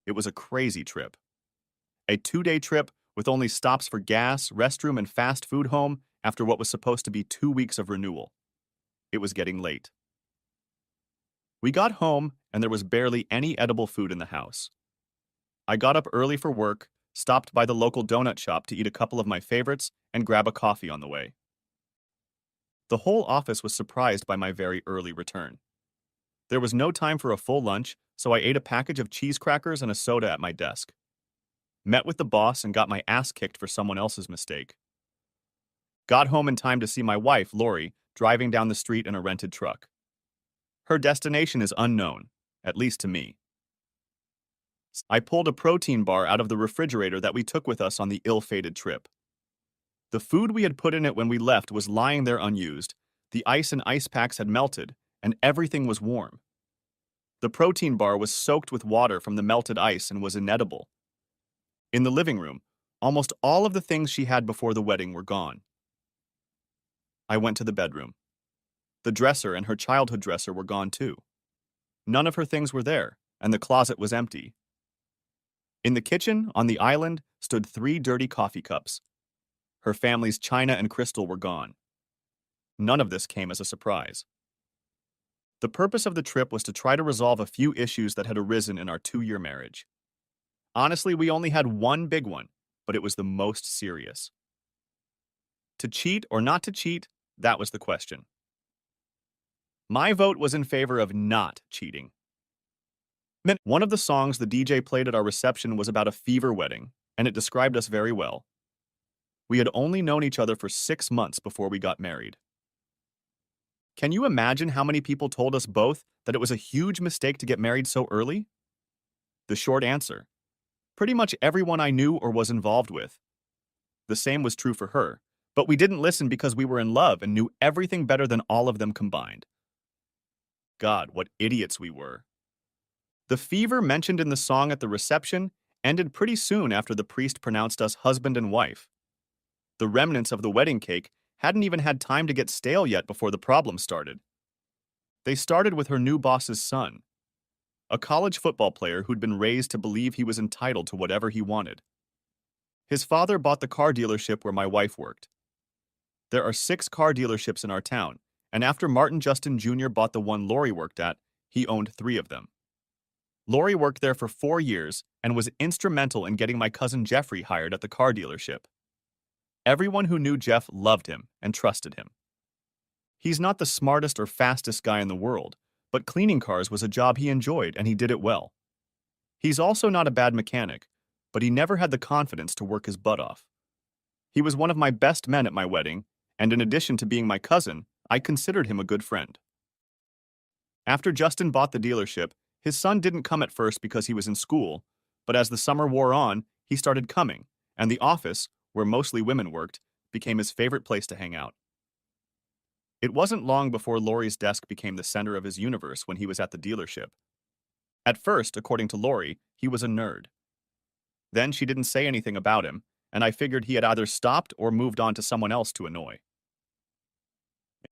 It was a crazy trip. A 2-day trip with only stops for gas, restroom, and fast food home after what was supposed to be 2 weeks of renewal. It was getting late. We got home, and there was barely any edible food in the house. I got up early for work, stopped by the local donut shop to eat a couple of my favorites, and grab a coffee on the way. The whole office was surprised by my very early return. There was no time for a full lunch, so I ate a package of cheese crackers and a soda at my desk. Met with the boss and got my ass kicked for someone else's mistake. Got home in time to see my wife, Lori, driving down the street in a rented truck. Her destination is unknown, at least to me. I pulled a protein bar out of the refrigerator that we took with us on the ill-fated trip. The food we had put in it when we left was lying there unused, the ice and ice packs had melted, and everything was warm. The protein bar was soaked with water from the melted ice and was inedible. In the living room, almost all of the things she had before the wedding were gone. I went to the bedroom. The dresser and her childhood dresser were gone too. None of her things were there, and the closet was empty. In the kitchen, on the island, stood 3 dirty coffee cups. Her family's china and crystal were gone. None of this came as a surprise. The purpose of the trip was to try to resolve a few issues that had arisen in our 2-year marriage. Honestly, we only had one big one, but it was the most serious. To cheat or not to cheat, that was the question. My vote was in favor of not cheating. One of the songs the DJ played at our reception was about a fever wedding, and it described us very well. We had only known each other for 6 months before we got married. Can you imagine how many people told us both that it was a huge mistake to get married so early? The short answer: pretty much everyone I knew or was involved with. The same was true for her, but we didn't listen because we were in love and knew everything better than all of them combined. God, what idiots we were. The fever mentioned in the song at the reception ended pretty soon after the priest pronounced us husband and wife. The remnants of the wedding cake hadn't even had time to get stale yet before the problem started. They started with her new boss's son, a college football player who'd been raised to believe he was entitled to whatever he wanted. His father bought the car dealership where my wife worked. There are 6 car dealerships in our town, and after Martin Justin Jr. bought the one Lori worked at, he owned 3 of them. Lori worked there for 4 years and was instrumental in getting my cousin Jeffrey hired at the car dealership. Everyone who knew Jeff loved him and trusted him. He's not the smartest or fastest guy in the world, but cleaning cars was a job he enjoyed and he did it well. He's also not a bad mechanic, but he never had the confidence to work his butt off. He was one of my best men at my wedding, and in addition to being my cousin, I considered him a good friend. After Justin bought the dealership, his son didn't come at first because he was in school, but as the summer wore on, he started coming, and the office, where mostly women worked, became his favorite place to hang out. It wasn't long before Lori's desk became the center of his universe when he was at the dealership. At first, according to Lori, he was a nerd. Then she didn't say anything about him, and I figured he had either stopped or moved on to someone else to annoy.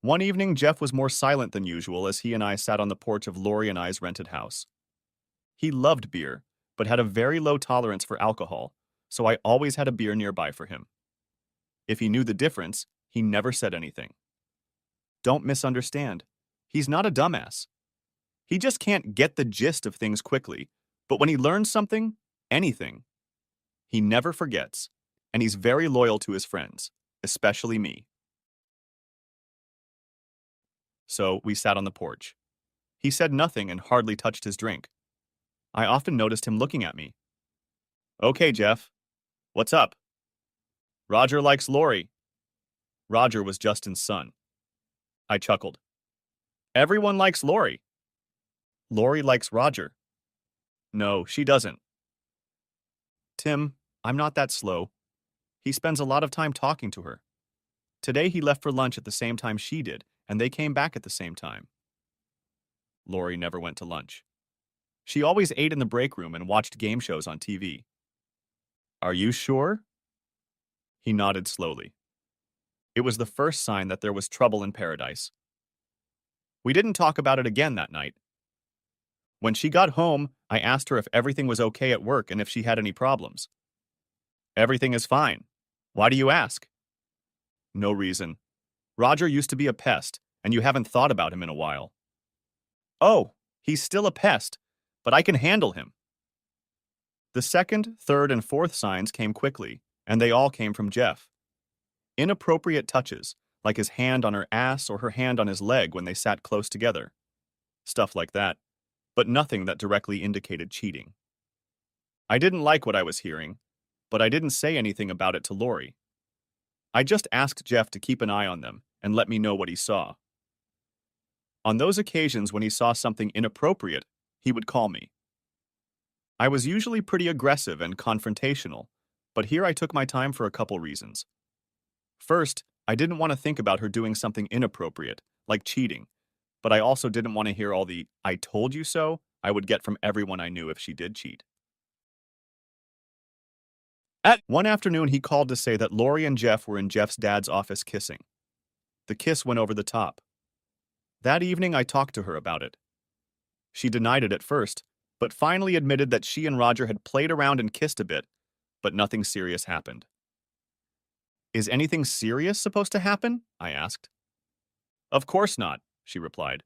One evening, Jeff was more silent than usual as he and I sat on the porch of Lori and I's rented house. He loved beer, but had a very low tolerance for alcohol, so I always had a beer nearby for him. If he knew the difference, he never said anything. Don't misunderstand. He's not a dumbass. He just can't get the gist of things quickly, but when he learns something, anything, he never forgets, and he's very loyal to his friends, especially me. So we sat on the porch. He said nothing and hardly touched his drink. I often noticed him looking at me. Okay, Jeff. What's up? Roger likes Lori. Roger was Justin's son. I chuckled. Everyone likes Lori. Lori likes Roger. No, she doesn't. Tim, I'm not that slow. He spends a lot of time talking to her. Today he left for lunch at the same time she did, and they came back at the same time. Lori never went to lunch. She always ate in the break room and watched game shows on TV. Are you sure? He nodded slowly. It was the first sign that there was trouble in paradise. We didn't talk about it again that night. When she got home, I asked her if everything was okay at work and if she had any problems. Everything is fine. Why do you ask? No reason. Roger used to be a pest, and you haven't thought about him in a while. Oh, he's still a pest, but I can handle him. The second, third, and fourth signs came quickly, and they all came from Jeff. Inappropriate touches, like his hand on her ass or her hand on his leg when they sat close together. Stuff like that, but nothing that directly indicated cheating. I didn't like what I was hearing, but I didn't say anything about it to Lori. I just asked Jeff to keep an eye on them and let me know what he saw. On those occasions when he saw something inappropriate, he would call me. I was usually pretty aggressive and confrontational, but here I took my time for a couple reasons. First, I didn't want to think about her doing something inappropriate, like cheating, but I also didn't want to hear all the "I told you so" I would get from everyone I knew if she did cheat. At one afternoon, he called to say that Lori and Jeff were in Jeff's dad's office kissing. The kiss went over the top. That evening, I talked to her about it. She denied it at first, but finally admitted that she and Roger had played around and kissed a bit, but nothing serious happened. Is anything serious supposed to happen? I asked. Of course not, she replied.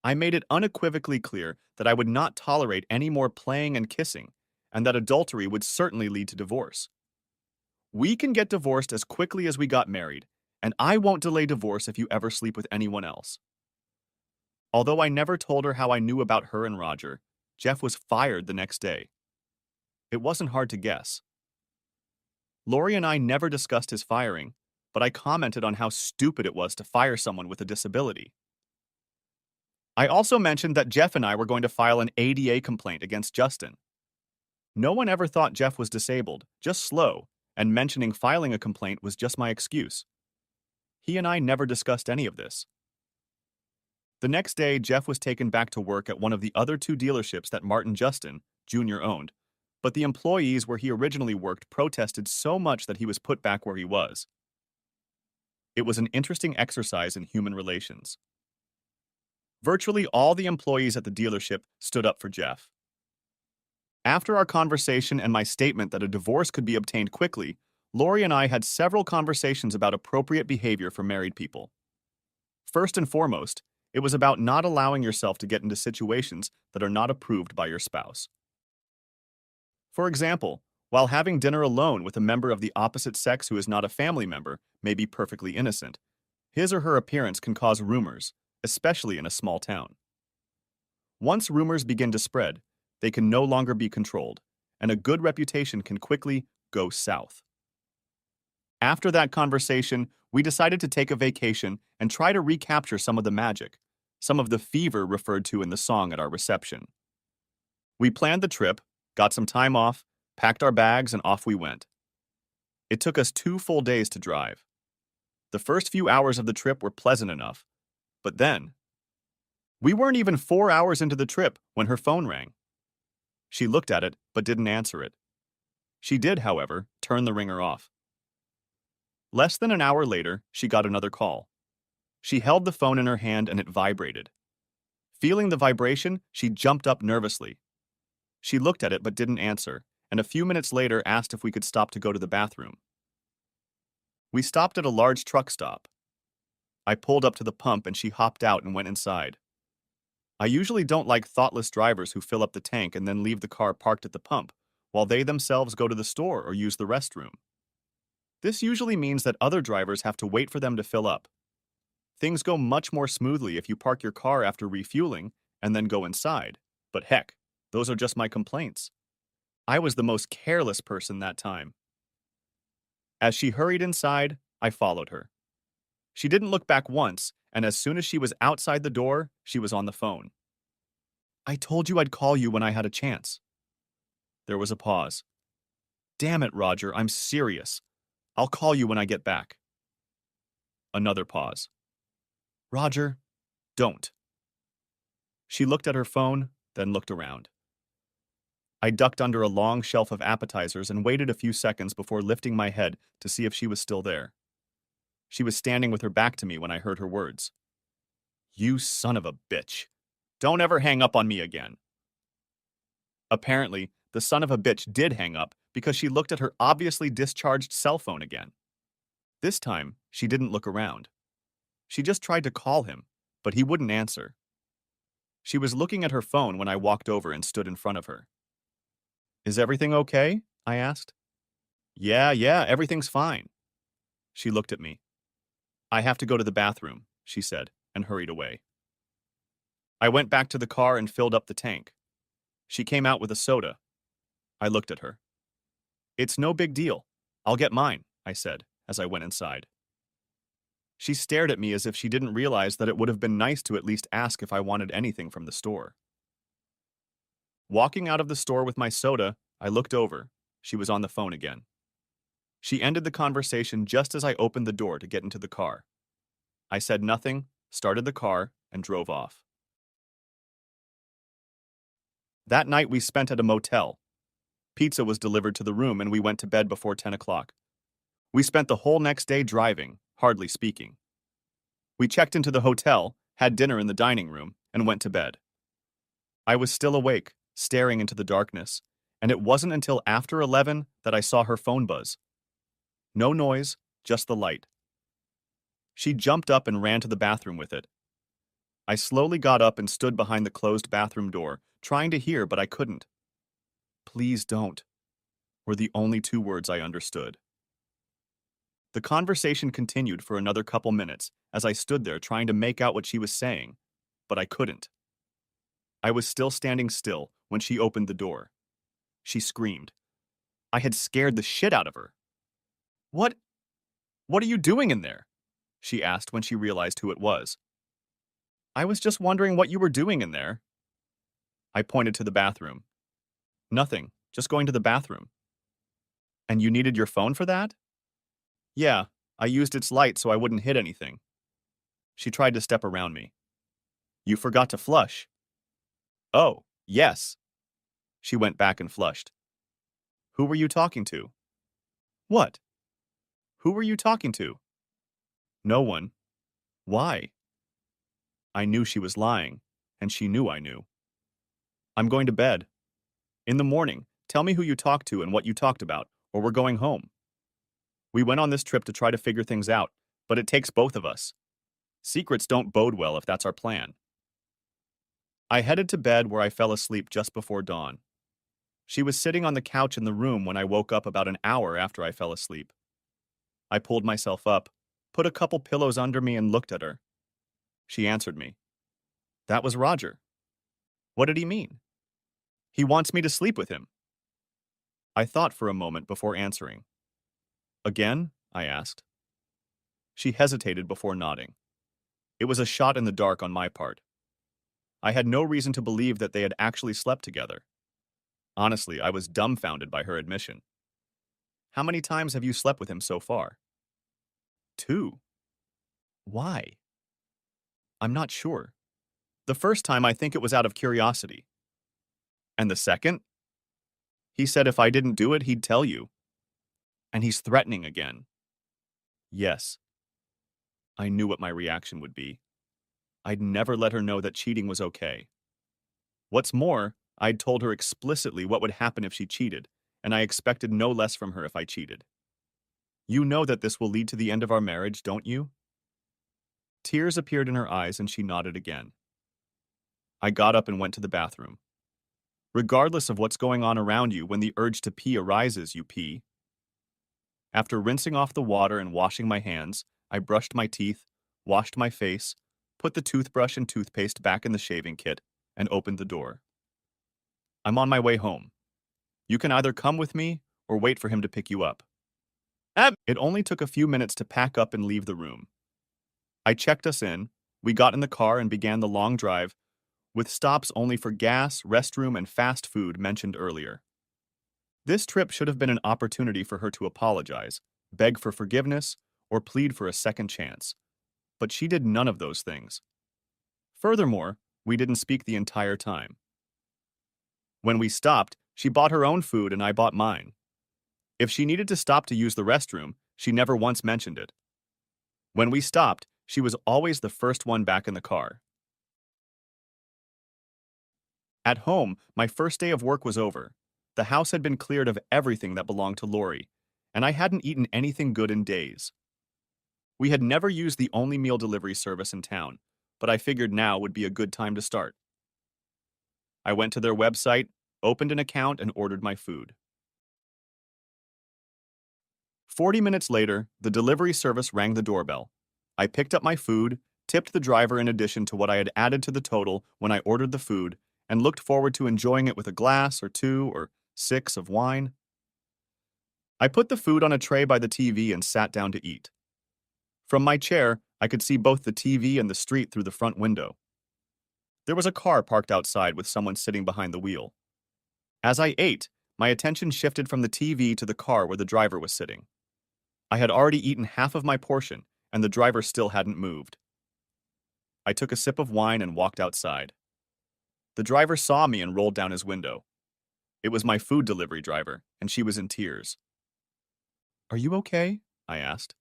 I made it unequivocally clear that I would not tolerate any more playing and kissing, and that adultery would certainly lead to divorce. We can get divorced as quickly as we got married, and I won't delay divorce if you ever sleep with anyone else. Although I never told her how I knew about her and Roger, Jeff was fired the next day. It wasn't hard to guess. Lori and I never discussed his firing, but I commented on how stupid it was to fire someone with a disability. I also mentioned that Jeff and I were going to file an ADA complaint against Justin. No one ever thought Jeff was disabled, just slow, and mentioning filing a complaint was just my excuse. He and I never discussed any of this. The next day, Jeff was taken back to work at one of the other two dealerships that Martin Justin, Jr. owned, but the employees where he originally worked protested so much that he was put back where he was. It was an interesting exercise in human relations. Virtually all the employees at the dealership stood up for Jeff. After our conversation and my statement that a divorce could be obtained quickly, Lori and I had several conversations about appropriate behavior for married people. First and foremost, it was about not allowing yourself to get into situations that are not approved by your spouse. For example, while having dinner alone with a member of the opposite sex who is not a family member may be perfectly innocent, his or her appearance can cause rumors, especially in a small town. Once rumors begin to spread, they can no longer be controlled, and a good reputation can quickly go south. After that conversation, we decided to take a vacation and try to recapture some of the magic, some of the fever referred to in the song at our reception. We planned the trip, got some time off, packed our bags, and off we went. It took us 2 full days to drive. The first few hours of the trip were pleasant enough, but then, we weren't even 4 hours into the trip when her phone rang. She looked at it, but didn't answer it. She did, however, turn the ringer off. Less than an hour later, she got another call. She held the phone in her hand and it vibrated. Feeling the vibration, she jumped up nervously. She looked at it but didn't answer, and a few minutes later asked if we could stop to go to the bathroom. We stopped at a large truck stop. I pulled up to the pump and she hopped out and went inside. I usually don't like thoughtless drivers who fill up the tank and then leave the car parked at the pump, while they themselves go to the store or use the restroom. This usually means that other drivers have to wait for them to fill up. Things go much more smoothly if you park your car after refueling and then go inside, but heck, those are just my complaints. I was the most careless person that time. As she hurried inside, I followed her. She didn't look back once, and as soon as she was outside the door, she was on the phone. I told you I'd call you when I had a chance. There was a pause. Damn it, Roger, I'm serious. I'll call you when I get back. Another pause. Roger, don't. She looked at her phone, then looked around. I ducked under a long shelf of appetizers and waited a few seconds before lifting my head to see if she was still there. She was standing with her back to me when I heard her words. You son of a bitch. Don't ever hang up on me again. Apparently, the son of a bitch did hang up because she looked at her obviously discharged cell phone again. This time, she didn't look around. She just tried to call him, but he wouldn't answer. She was looking at her phone when I walked over and stood in front of her. Is everything okay? I asked. Yeah, everything's fine. She looked at me. I have to go to the bathroom, she said, and hurried away. I went back to the car and filled up the tank. She came out with a soda. I looked at her. It's no big deal. I'll get mine, I said, as I went inside. She stared at me as if she didn't realize that it would have been nice to at least ask if I wanted anything from the store. Walking out of the store with my soda, I looked over. She was on the phone again. She ended the conversation just as I opened the door to get into the car. I said nothing, started the car, and drove off. That night we spent at a motel. Pizza was delivered to the room and we went to bed before 10 o'clock. We spent the whole next day driving, hardly speaking. We checked into the hotel, had dinner in the dining room, and went to bed. I was still awake, staring into the darkness, and it wasn't until after 11 that I saw her phone buzz. No noise, just the light. She jumped up and ran to the bathroom with it. I slowly got up and stood behind the closed bathroom door, trying to hear, but I couldn't. Please don't, were the only two words I understood. The conversation continued for another couple minutes as I stood there trying to make out what she was saying, but I couldn't. I was still standing still when she opened the door. She screamed. I had scared the shit out of her. What are you doing in there? She asked when she realized who it was. I was just wondering what you were doing in there. I pointed to the bathroom. Nothing, just going to the bathroom. And you needed your phone for that? Yeah, I used its light so I wouldn't hit anything. She tried to step around me. You forgot to flush. Oh, yes. She went back and flushed. Who were you talking to? What? Who were you talking to? No one. Why? I knew she was lying, and she knew I knew. I'm going to bed. In the morning, tell me who you talked to and what you talked about, or we're going home. We went on this trip to try to figure things out, but it takes both of us. Secrets don't bode well if that's our plan. I headed to bed where I fell asleep just before dawn. She was sitting on the couch in the room when I woke up about an hour after I fell asleep. I pulled myself up, put a couple pillows under me and looked at her. She answered me. That was Roger. What did he mean? He wants me to sleep with him. I thought for a moment before answering. Again? I asked. She hesitated before nodding. It was a shot in the dark on my part. I had no reason to believe that they had actually slept together. Honestly, I was dumbfounded by her admission. How many times have you slept with him so far? 2. Why? I'm not sure. The first time I think it was out of curiosity. And the second? He said if I didn't do it, he'd tell you. And he's threatening again. Yes. I knew what my reaction would be. I'd never let her know that cheating was okay. What's more, I'd told her explicitly what would happen if she cheated, and I expected no less from her if I cheated. You know that this will lead to the end of our marriage, don't you? Tears appeared in her eyes and she nodded again. I got up and went to the bathroom. Regardless of what's going on around you, when the urge to pee arises, you pee. After rinsing off the water and washing my hands, I brushed my teeth, washed my face, put the toothbrush and toothpaste back in the shaving kit, and opened the door. I'm on my way home. You can either come with me or wait for him to pick you up. It only took a few minutes to pack up and leave the room. I checked us in, we got in the car and began the long drive, with stops only for gas, restroom, and fast food mentioned earlier. This trip should have been an opportunity for her to apologize, beg for forgiveness, or plead for a second chance. But she did none of those things. Furthermore, we didn't speak the entire time. When we stopped, she bought her own food and I bought mine. If she needed to stop to use the restroom, she never once mentioned it. When we stopped, she was always the first one back in the car. At home, my first day of work was over. The house had been cleared of everything that belonged to Lori, and I hadn't eaten anything good in days. We had never used the only meal delivery service in town, but I figured now would be a good time to start. I went to their website, opened an account, and ordered my food. 40 minutes later, the delivery service rang the doorbell. I picked up my food, tipped the driver in addition to what I had added to the total when I ordered the food, and looked forward to enjoying it with a glass or two or six of wine. I put the food on a tray by the TV and sat down to eat. From my chair, I could see both the TV and the street through the front window. There was a car parked outside with someone sitting behind the wheel. As I ate, my attention shifted from the TV to the car where the driver was sitting. I had already eaten half of my portion, and the driver still hadn't moved. I took a sip of wine and walked outside. The driver saw me and rolled down his window. It was my food delivery driver, and she was in tears. "Are you okay?" I asked.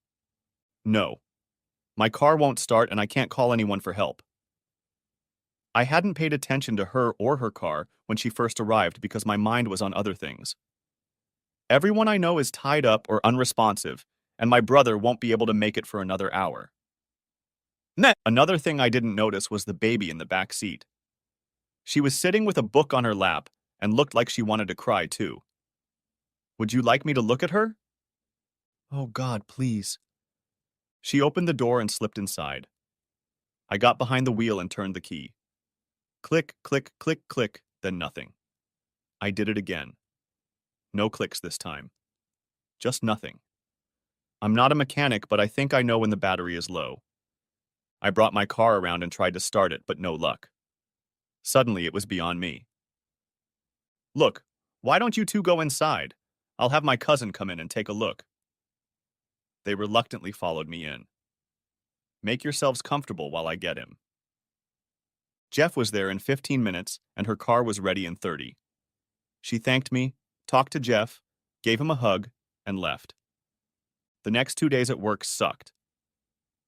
"No. My car won't start and I can't call anyone for help." I hadn't paid attention to her or her car when she first arrived because my mind was on other things. Everyone I know is tied up or unresponsive, and my brother won't be able to make it for another hour. Another thing I didn't notice was the baby in the back seat. She was sitting with a book on her lap and looked like she wanted to cry too. "Would you like me to look at her?" "Oh God, please." She opened the door and slipped inside. I got behind the wheel and turned the key. Click, click, click, click, then nothing. I did it again. No clicks this time. Just nothing. I'm not a mechanic, but I think I know when the battery is low. I brought my car around and tried to start it, but no luck. Suddenly, it was beyond me. "Look, why don't you two go inside? I'll have my cousin come in and take a look." They reluctantly followed me in. "Make yourselves comfortable while I get him." Jeff was there in 15 minutes, and her car was ready in 30. She thanked me, talked to Jeff, gave him a hug, and left. The next 2 days at work sucked.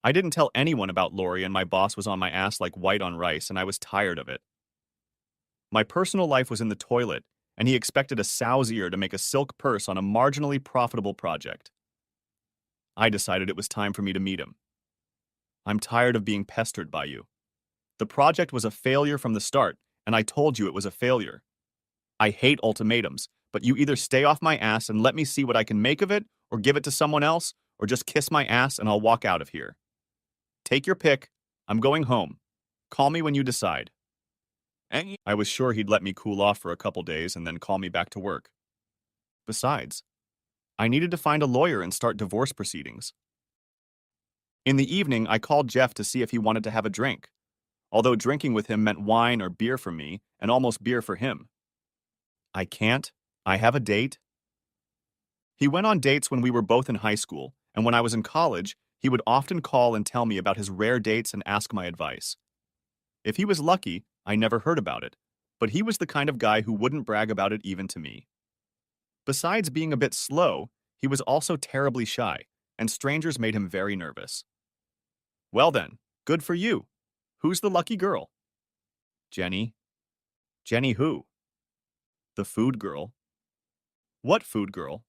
I didn't tell anyone about Lori, and my boss was on my ass like white on rice, and I was tired of it. My personal life was in the toilet, and he expected a sow's ear to make a silk purse on a marginally profitable project. I decided it was time for me to meet him. "I'm tired of being pestered by you. The project was a failure from the start, and I told you it was a failure. I hate ultimatums, but you either stay off my ass and let me see what I can make of it, or give it to someone else, or just kiss my ass and I'll walk out of here. Take your pick. I'm going home. Call me when you decide." I was sure he'd let me cool off for a couple days and then call me back to work. Besides, I needed to find a lawyer and start divorce proceedings. In the evening, I called Jeff to see if he wanted to have a drink, although drinking with him meant wine or beer for me and almost beer for him. "I can't. I have a date." He went on dates when we were both in high school, and when I was in college, he would often call and tell me about his rare dates and ask my advice. If he was lucky, I never heard about it, but he was the kind of guy who wouldn't brag about it even to me. Besides being a bit slow, he was also terribly shy, and strangers made him very nervous. "Well then, good for you. Who's the lucky girl?" "Jenny." "Jenny who?" "The food girl." "What food girl?"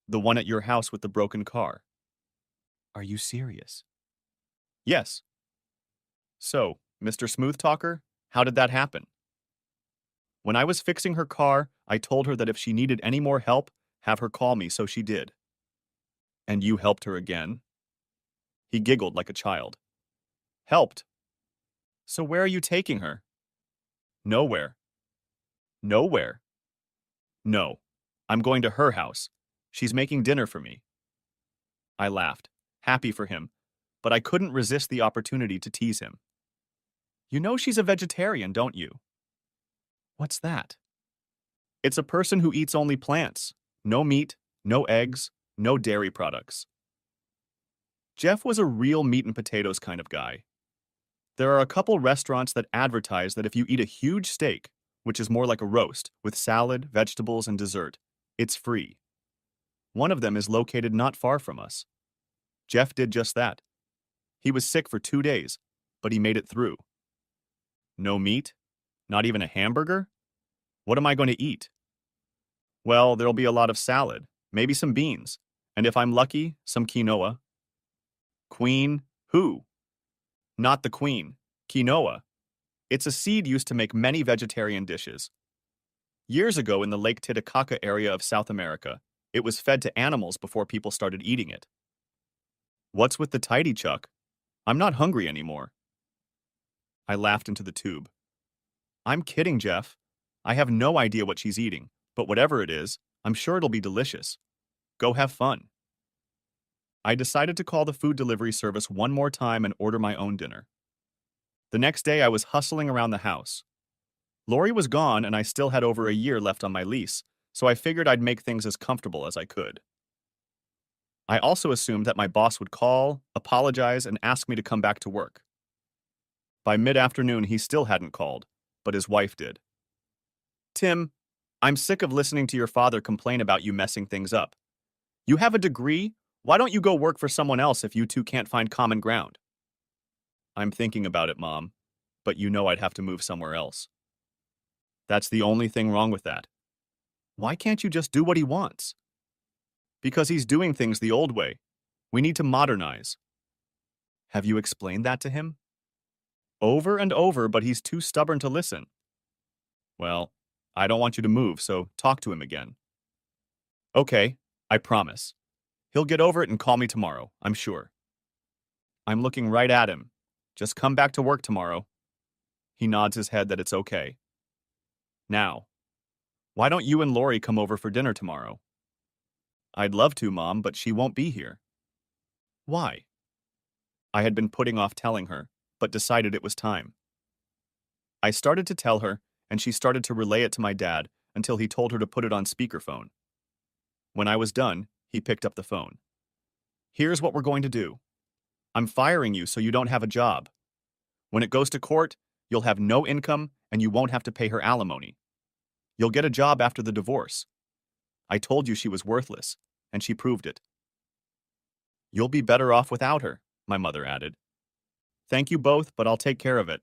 "The one at your house with the broken car." "Are you serious?" "Yes." "So, Mr. Smooth Talker, how did that happen?" "When I was fixing her car, I told her that if she needed any more help, have her call me, so she did." "And you helped her again?" He giggled like a child. "Helped? So where are you taking her?" "Nowhere." "Nowhere?" "No. I'm going to her house. She's making dinner for me." I laughed, happy for him, but I couldn't resist the opportunity to tease him. "You know she's a vegetarian, don't you?" "What's that?" "It's a person who eats only plants. No meat, no eggs, no dairy products." Jeff was a real meat and potatoes kind of guy. There are a couple restaurants that advertise that if you eat a huge steak, which is more like a roast, with salad, vegetables, and dessert, it's free. One of them is located not far from us. Jeff did just that. He was sick for 2 days, but he made it through. No meat, Not even a hamburger? What am I going to eat? Well, there'll be a lot of salad, maybe some beans, and if I'm lucky, some quinoa. Queen? Who? Not the queen. Quinoa. It's a seed used to make many vegetarian dishes. Years ago in the Lake Titicaca area of South America, it was fed to animals before people started eating it. What's with the tidy, Chuck? I'm not hungry anymore. I laughed into the tube. I'm kidding, Jeff. I have no idea what she's eating, but whatever it is, I'm sure it'll be delicious. Go have fun. I decided to call the food delivery service one more time and order my own dinner. The next day, I was hustling around the house. Lori was gone, and I still had over a year left on my lease, so I figured I'd make things as comfortable as I could. I also assumed that my boss would call, apologize, and ask me to come back to work. By mid-afternoon, he still hadn't called, but his wife did. Tim, I'm sick of listening to your father complain about you messing things up. You have a degree? Why don't you go work for someone else if you two can't find common ground? I'm thinking about it, Mom, but you know I'd have to move somewhere else. That's the only thing wrong with that. Why can't you just do what he wants? Because he's doing things the old way. We need to modernize. Have you explained that to him? Over and over, but he's too stubborn to listen. Well, I don't want you to move, so talk to him again. Okay, I promise. He'll get over it and call me tomorrow, I'm sure. I'm looking right at him. Just come back to work tomorrow. He nods his head that it's okay. Now, why don't you and Lori come over for dinner tomorrow? I'd love to, Mom, but she won't be here. Why? I had been putting off telling her, but decided it was time. I started to tell her, and she started to relay it to my dad until he told her to put it on speakerphone. When I was done, he picked up the phone. Here's what we're going to do. I'm firing you so you don't have a job. When it goes to court, you'll have no income and you won't have to pay her alimony. You'll get a job after the divorce. I told you she was worthless, and she proved it. You'll be better off without her, my mother added. Thank you both, but I'll take care of it.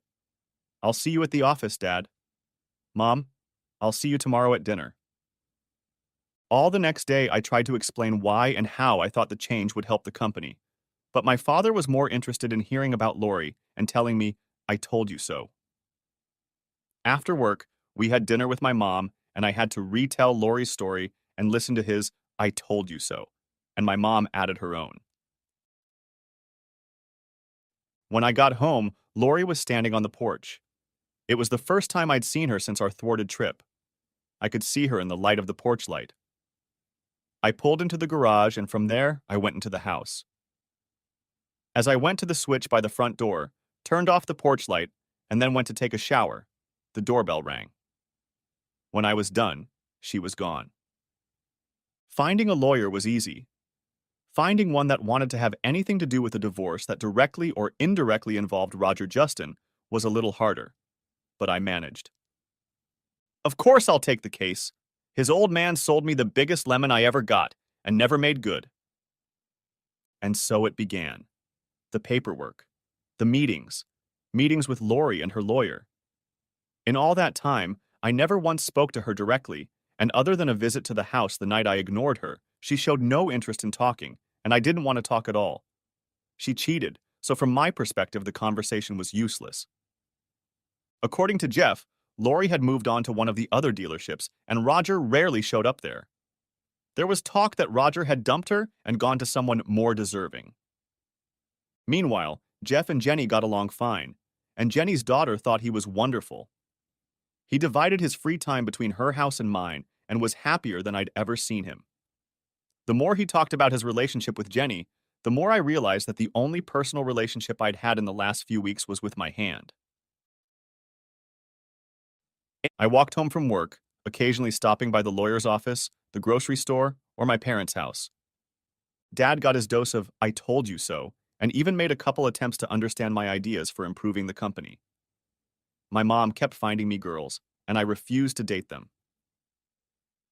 I'll see you at the office, Dad. Mom, I'll see you tomorrow at dinner. All the next day, I tried to explain why and how I thought the change would help the company, but my father was more interested in hearing about Lori and telling me, I told you so. After work, we had dinner with my mom, and I had to retell Lori's story and listen to his, I told you so, and my mom added her own. When I got home, Lori was standing on the porch. It was the first time I'd seen her since our thwarted trip. I could see her in the light of the porch light. I pulled into the garage, and from there, I went into the house. As I went to the switch by the front door, turned off the porch light, and then went to take a shower, the doorbell rang. When I was done, she was gone. Finding a lawyer was easy. Finding one that wanted to have anything to do with a divorce that directly or indirectly involved Roger Justin was a little harder, but I managed. Of course I'll take the case. His old man sold me the biggest lemon I ever got and never made good. And so it began. The paperwork, the meetings with Lori and her lawyer. In all that time, I never once spoke to her directly, and other than a visit to the house the night I ignored her, she showed no interest in talking, and I didn't want to talk at all. She cheated, so from my perspective, the conversation was useless. According to Jeff, Lori had moved on to one of the other dealerships, and Roger rarely showed up there. There was talk that Roger had dumped her and gone to someone more deserving. Meanwhile, Jeff and Jenny got along fine, and Jenny's daughter thought he was wonderful. He divided his free time between her house and mine and was happier than I'd ever seen him. The more he talked about his relationship with Jenny, the more I realized that the only personal relationship I'd had in the last few weeks was with my hand. I walked home from work, occasionally stopping by the lawyer's office, the grocery store, or my parents' house. Dad got his dose of "I told you so," and even made a couple attempts to understand my ideas for improving the company. My mom kept finding me girls, and I refused to date them.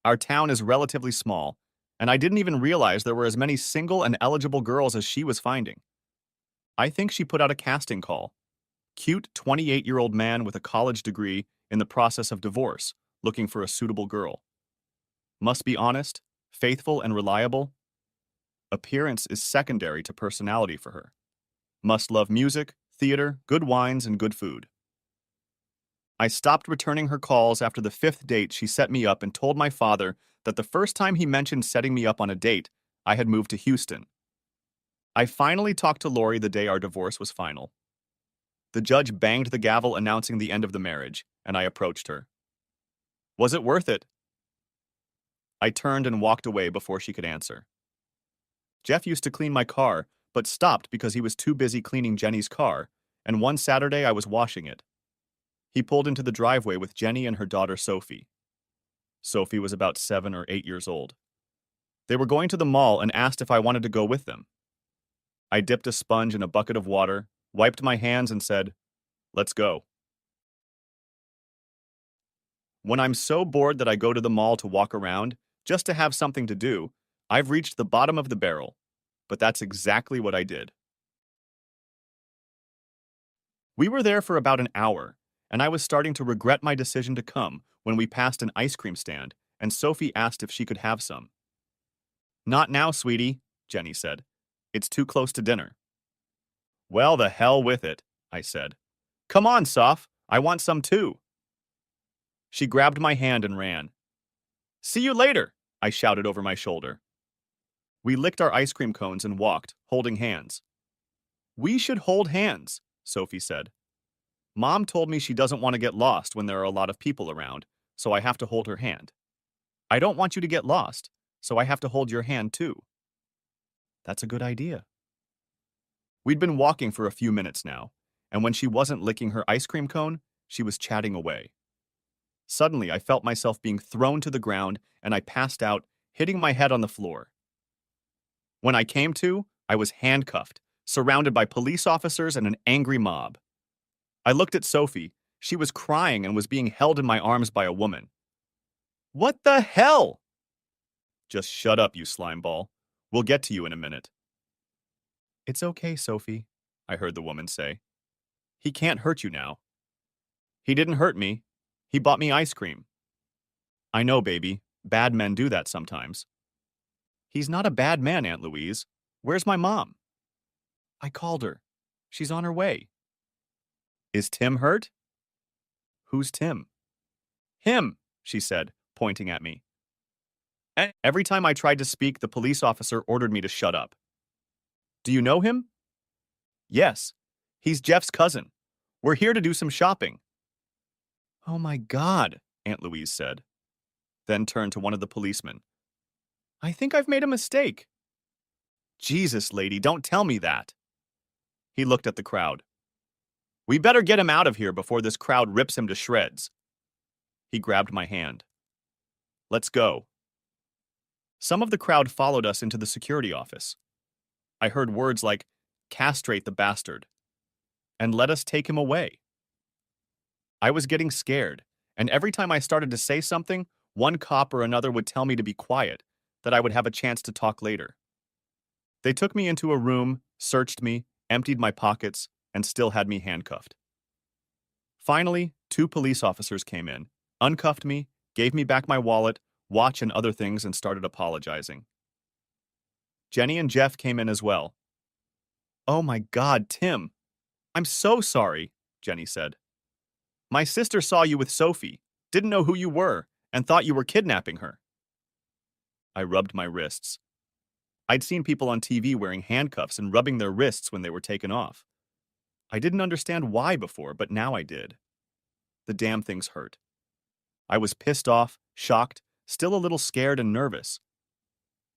Our town is relatively small, and I didn't even realize there were as many single and eligible girls as she was finding. I think she put out a casting call. Cute 28-year-old man with a college degree in the process of divorce, looking for a suitable girl. Must be honest, faithful, and reliable. Appearance is secondary to personality for her. Must love music, theater, good wines, and good food. I stopped returning her calls after the fifth date she set me up and told my father that the first time he mentioned setting me up on a date, I had moved to Houston. I finally talked to Lori the day our divorce was final. The judge banged the gavel announcing the end of the marriage, and I approached her. Was it worth it? I turned and walked away before she could answer. Jeff used to clean my car, but stopped because he was too busy cleaning Jenny's car, and one Saturday I was washing it. He pulled into the driveway with Jenny and her daughter Sophie. Sophie was about 7 or 8 years old. They were going to the mall and asked if I wanted to go with them. I dipped a sponge in a bucket of water, wiped my hands, and said, "Let's go." When I'm so bored that I go to the mall to walk around, just to have something to do, I've reached the bottom of the barrel. But that's exactly what I did. We were there for about an hour, and I was starting to regret my decision to come when we passed an ice cream stand, and Sophie asked if she could have some. "Not now, sweetie," Jenny said. "It's too close to dinner." "Well, the hell with it," I said. "Come on, Soph, I want some too." She grabbed my hand and ran. "See you later," I shouted over my shoulder. We licked our ice cream cones and walked, holding hands. "We should hold hands," Sophie said. "Mom told me she doesn't want to get lost when there are a lot of people around, so I have to hold her hand. I don't want you to get lost, so I have to hold your hand too." That's a good idea. We'd been walking for a few minutes now, and when she wasn't licking her ice cream cone, she was chatting away. Suddenly, I felt myself being thrown to the ground, and I passed out, hitting my head on the floor. When I came to, I was handcuffed, surrounded by police officers and an angry mob. I looked at Sophie. She was crying and was being held in my arms by a woman. "What the hell?" "Just shut up, you slimeball. We'll get to you in a minute." "It's okay, Sophie," I heard the woman say. "He can't hurt you now." "He didn't hurt me. He bought me ice cream." "I know, baby. Bad men do that sometimes." "He's not a bad man, Aunt Louise. Where's my mom?" "I called her. She's on her way." "Is Tim hurt?" "Who's Tim?" "Him," she said, pointing at me. Every time I tried to speak, the police officer ordered me to shut up. "Do you know him?" "Yes. He's Jeff's cousin. We're here to do some shopping." "Oh my God," Aunt Louise said, then turned to one of the policemen. "I think I've made a mistake." "Jesus, lady, don't tell me that." He looked at the crowd. "We better get him out of here before this crowd rips him to shreds." He grabbed my hand. "Let's go." Some of the crowd followed us into the security office. I heard words like, "Castrate the bastard," and "Let us take him away." I was getting scared, and every time I started to say something, one cop or another would tell me to be quiet, that I would have a chance to talk later. They took me into a room, searched me, emptied my pockets, and still had me handcuffed. Finally, 2 police officers came in, uncuffed me, gave me back my wallet, watch, and other things, and started apologizing. Jenny and Jeff came in as well. "Oh my God, Tim. I'm so sorry," Jenny said. "My sister saw you with Sophie, didn't know who you were, and thought you were kidnapping her." I rubbed my wrists. I'd seen people on TV wearing handcuffs and rubbing their wrists when they were taken off. I didn't understand why before, but now I did. The damn things hurt. I was pissed off, shocked, still a little scared and nervous.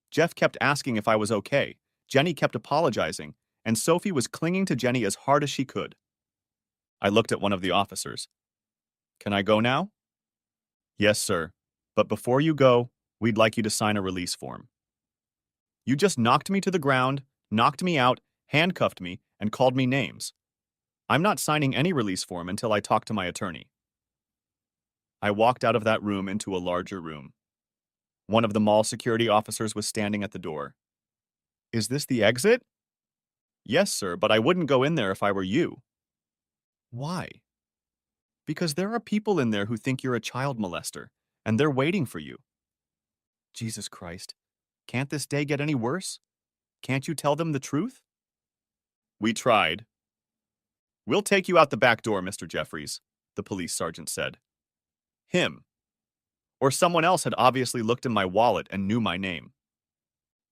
Jeff kept asking if I was okay, Jenny kept apologizing, and Sophie was clinging to Jenny as hard as she could. I looked at one of the officers. "Can I go now?" "Yes, sir. But before you go, we'd like you to sign a release form." "You just knocked me to the ground, knocked me out, handcuffed me, and called me names. I'm not signing any release form until I talk to my attorney." I walked out of that room into a larger room. One of the mall security officers was standing at the door. "Is this the exit?" "Yes, sir, but I wouldn't go in there if I were you." "Why?" Because there are people in there who think you're a child molester, and they're waiting for you. Jesus Christ. Can't this day get any worse? Can't you tell them the truth? We tried. We'll take you out the back door, Mr. Jeffries, the police sergeant said. Him. Or someone else had obviously looked in my wallet and knew my name.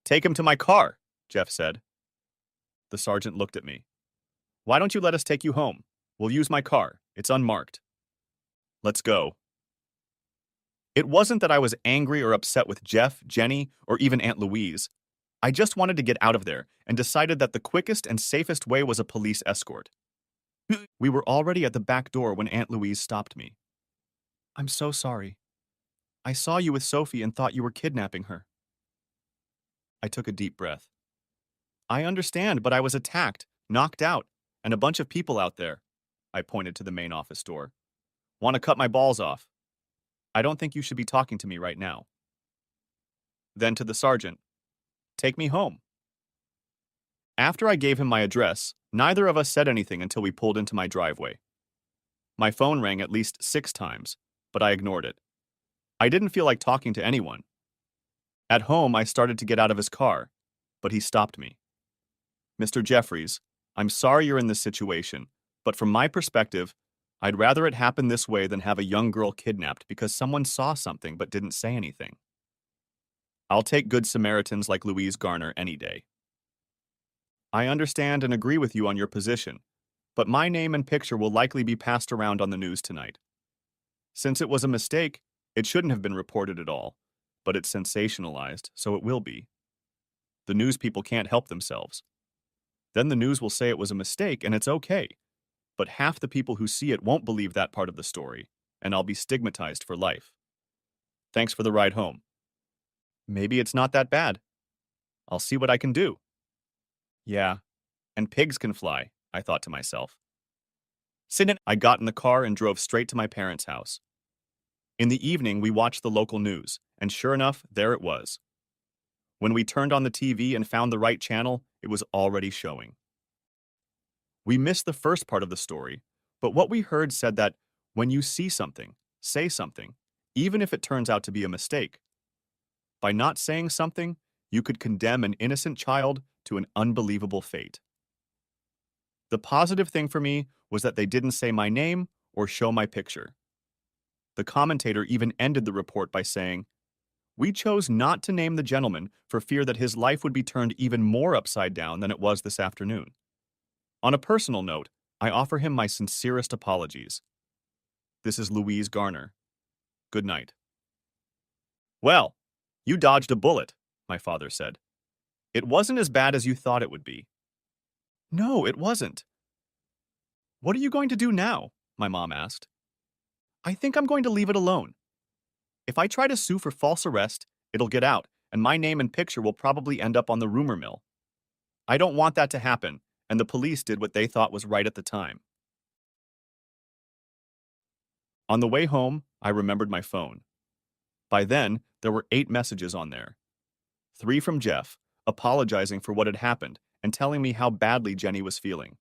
Take him to my car, Jeff said. The sergeant looked at me. Why don't you let us take you home? We'll use my car. It's unmarked. Let's go. It wasn't that I was angry or upset with Jeff, Jenny, or even Aunt Louise. I just wanted to get out of there and decided that the quickest and safest way was a police escort. We were already at the back door when Aunt Louise stopped me. I'm so sorry. I saw you with Sophie and thought you were kidnapping her. I took a deep breath. I understand, but I was attacked, knocked out, and a bunch of people out there. I pointed to the main office door. Want to cut my balls off? I don't think you should be talking to me right now. Then to the sergeant. Take me home. After I gave him my address, neither of us said anything until we pulled into my driveway. My phone rang at least 6 times, but I ignored it. I didn't feel like talking to anyone. At home, I started to get out of his car, but he stopped me. Mr. Jeffries, I'm sorry you're in this situation, but from my perspective, I'd rather it happen this way than have a young girl kidnapped because someone saw something but didn't say anything. I'll take good Samaritans like Louise Garner any day. I understand and agree with you on your position, but my name and picture will likely be passed around on the news tonight. Since it was a mistake, it shouldn't have been reported at all, but it's sensationalized, so it will be. The news people can't help themselves. Then the news will say it was a mistake and it's okay, but half the people who see it won't believe that part of the story, and I'll be stigmatized for life. Thanks for the ride home. Maybe it's not that bad. I'll see what I can do. Yeah, and pigs can fly, I thought to myself. I got in the car and drove straight to my parents' house. In the evening, we watched the local news, and sure enough, there it was. When we turned on the TV and found the right channel, it was already showing. We missed the first part of the story, but what we heard said that when you see something, say something, even if it turns out to be a mistake. By not saying something, you could condemn an innocent child to an unbelievable fate. The positive thing for me was that they didn't say my name or show my picture. The commentator even ended the report by saying, "We chose not to name the gentleman for fear that his life would be turned even more upside down than it was this afternoon. On a personal note, I offer him my sincerest apologies. This is Louise Garner. Good night." Well, you dodged a bullet, my father said. It wasn't as bad as you thought it would be. No, it wasn't. What are you going to do now? My mom asked. I think I'm going to leave it alone. If I try to sue for false arrest, it'll get out, and my name and picture will probably end up on the rumor mill. I don't want that to happen, and the police did what they thought was right at the time. On the way home, I remembered my phone. By then, there were 8 messages on there. 3 from Jeff, apologizing for what had happened and telling me how badly Jenny was feeling.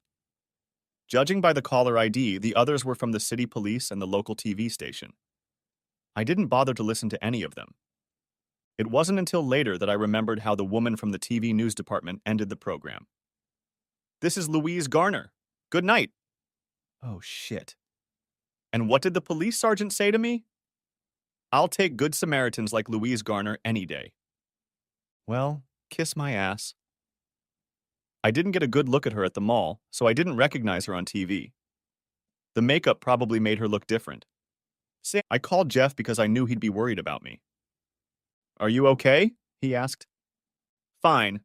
Judging by the caller ID, the others were from the city police and the local TV station. I didn't bother to listen to any of them. It wasn't until later that I remembered how the woman from the TV news department ended the program. This is Louise Garner. Good night. Oh, shit. And what did the police sergeant say to me? I'll take good Samaritans like Louise Garner any day. Well, kiss my ass. I didn't get a good look at her at the mall, so I didn't recognize her on TV. The makeup probably made her look different. I called Jeff because I knew he'd be worried about me. Are you okay? He asked. Fine,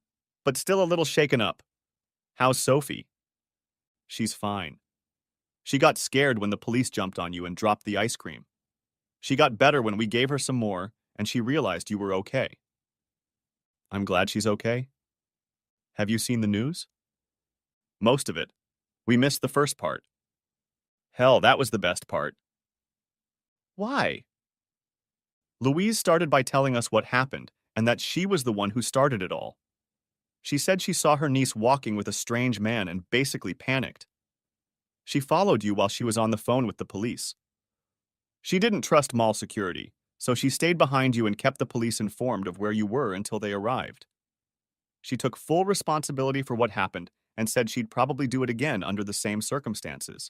but still a little shaken up. How's Sophie? She's fine. She got scared when the police jumped on you and dropped the ice cream. She got better when we gave her some more, and she realized you were okay. I'm glad she's okay. Have you seen the news? Most of it. We missed the first part. Hell, that was the best part. Why? Louise started by telling us what happened, and that she was the one who started it all. She said she saw her niece walking with a strange man and basically panicked. She followed you while she was on the phone with the police. She didn't trust mall security, so she stayed behind you and kept the police informed of where you were until they arrived. She took full responsibility for what happened and said she'd probably do it again under the same circumstances.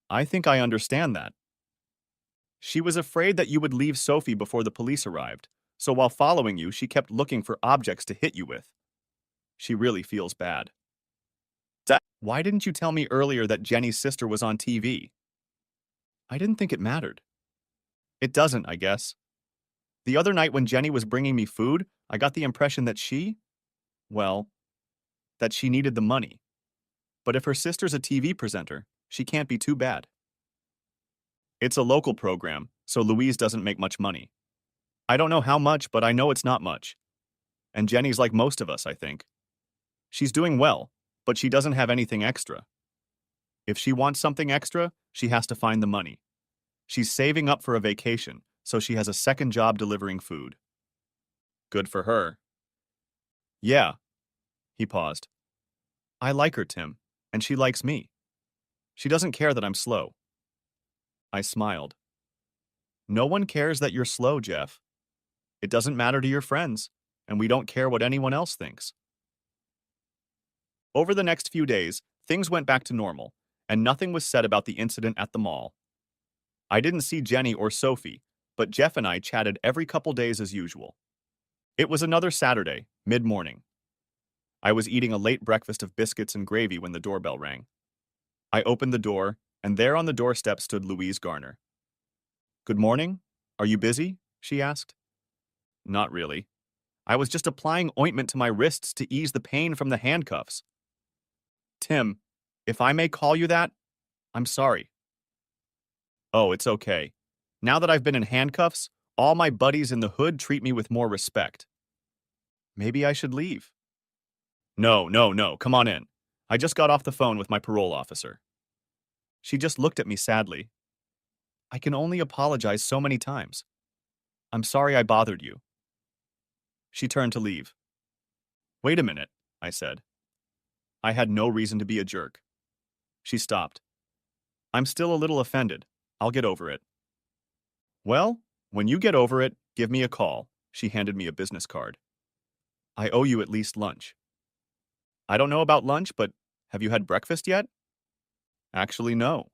I think I understand that. She was afraid that you would leave Sophie before the police arrived, so while following you, she kept looking for objects to hit you with. She really feels bad. Why didn't you tell me earlier that Jenny's sister was on TV? I didn't think it mattered. It doesn't, I guess. The other night when Jenny was bringing me food, I got the impression that well, that she needed the money. But if her sister's a TV presenter, she can't be too bad. It's a local program, so Louise doesn't make much money. I don't know how much, but I know it's not much. And Jenny's like most of us, I think. She's doing well, but she doesn't have anything extra. If she wants something extra, she has to find the money. She's saving up for a vacation, so she has a second job delivering food. Good for her. Yeah. He paused. I like her, Tim, and she likes me. She doesn't care that I'm slow. I smiled. No one cares that you're slow, Jeff. It doesn't matter to your friends, and we don't care what anyone else thinks. Over the next few days, things went back to normal, and nothing was said about the incident at the mall. I didn't see Jenny or Sophie, but Jeff and I chatted every couple days as usual. It was another Saturday, mid-morning. I was eating a late breakfast of biscuits and gravy when the doorbell rang. I opened the door, and there on the doorstep stood Louise Garner. Good morning. Are you busy? She asked. Not really. I was just applying ointment to my wrists to ease the pain from the handcuffs. Tim, if I may call you that, I'm sorry. Oh, it's okay. Now that I've been in handcuffs, all my buddies in the hood treat me with more respect. Maybe I should leave. No, come on in. I just got off the phone with my parole officer. She just looked at me sadly. I can only apologize so many times. I'm sorry I bothered you. She turned to leave. Wait a minute, I said. I had no reason to be a jerk. She stopped. I'm still a little offended. I'll get over it. Well, when you get over it, give me a call. She handed me a business card. I owe you at least lunch. I don't know about lunch, but have you had breakfast yet? Actually, no.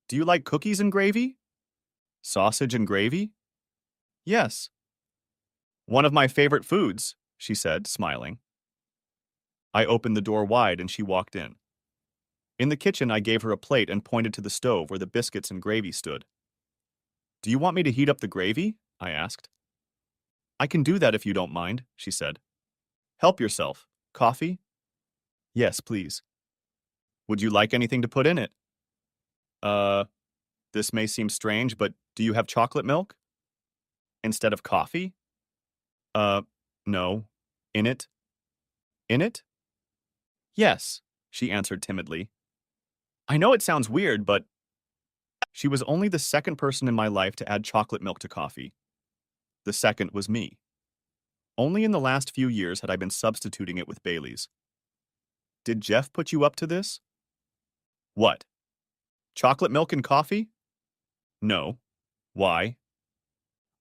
Do you like cookies and gravy? Sausage and gravy? Yes. One of my favorite foods, she said, smiling. I opened the door wide and she walked in. In the kitchen, I gave her a plate and pointed to the stove where the biscuits and gravy stood. Do you want me to heat up the gravy? I asked. I can do that if you don't mind, she said. Help yourself. Coffee? Yes, please. Would you like anything to put in it? This may seem strange, but do you have chocolate milk? Instead of coffee? No. In it? In it? Yes, she answered timidly. I know it sounds weird, but she was only the second person in my life to add chocolate milk to coffee. The second was me. Only in the last few years had I been substituting it with Bailey's. Did Jeff put you up to this? What? Chocolate milk and coffee? No. Why?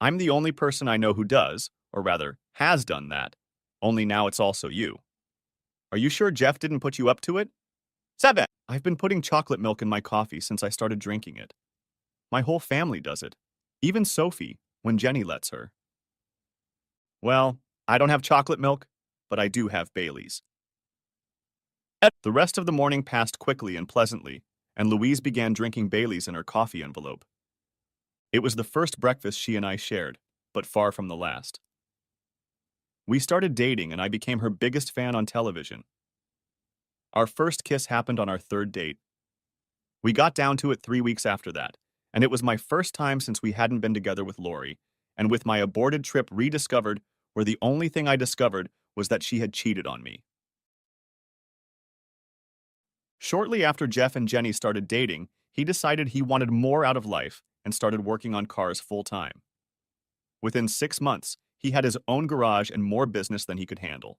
I'm the only person I know who does, or rather, has done that. Only now it's also you. Are you sure Jeff didn't put you up to it? 7. I've been putting chocolate milk in my coffee since I started drinking it. My whole family does it. Even Sophie, when Jenny lets her. Well, I don't have chocolate milk, but I do have Bailey's. The rest of the morning passed quickly and pleasantly, and Louise began drinking Bailey's in her coffee envelope. It was the first breakfast she and I shared, but far from the last. We started dating, and I became her biggest fan on television. Our first kiss happened on our third date. We got down to it 3 weeks after that, and it was my first time since we hadn't been together with Lori, and with my aborted trip rediscovered, where the only thing I discovered was that she had cheated on me. Shortly after Jeff and Jenny started dating, he decided he wanted more out of life and started working on cars full-time. Within 6 months, he had his own garage and more business than he could handle.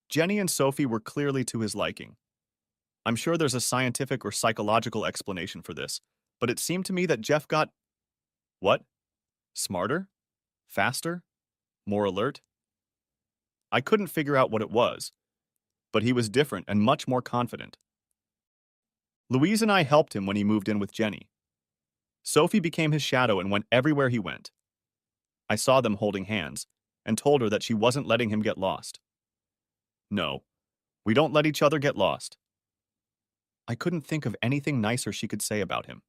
Jenny and Sophie were clearly to his liking. I'm sure there's a scientific or psychological explanation for this, but it seemed to me that Jeff got, what? Smarter? Faster? More alert? I couldn't figure out what it was, but he was different and much more confident. Louise and I helped him when he moved in with Jenny. Sophie became his shadow and went everywhere he went. I saw them holding hands and told her that she wasn't letting him get lost. No, we don't let each other get lost. I couldn't think of anything nicer she could say about him.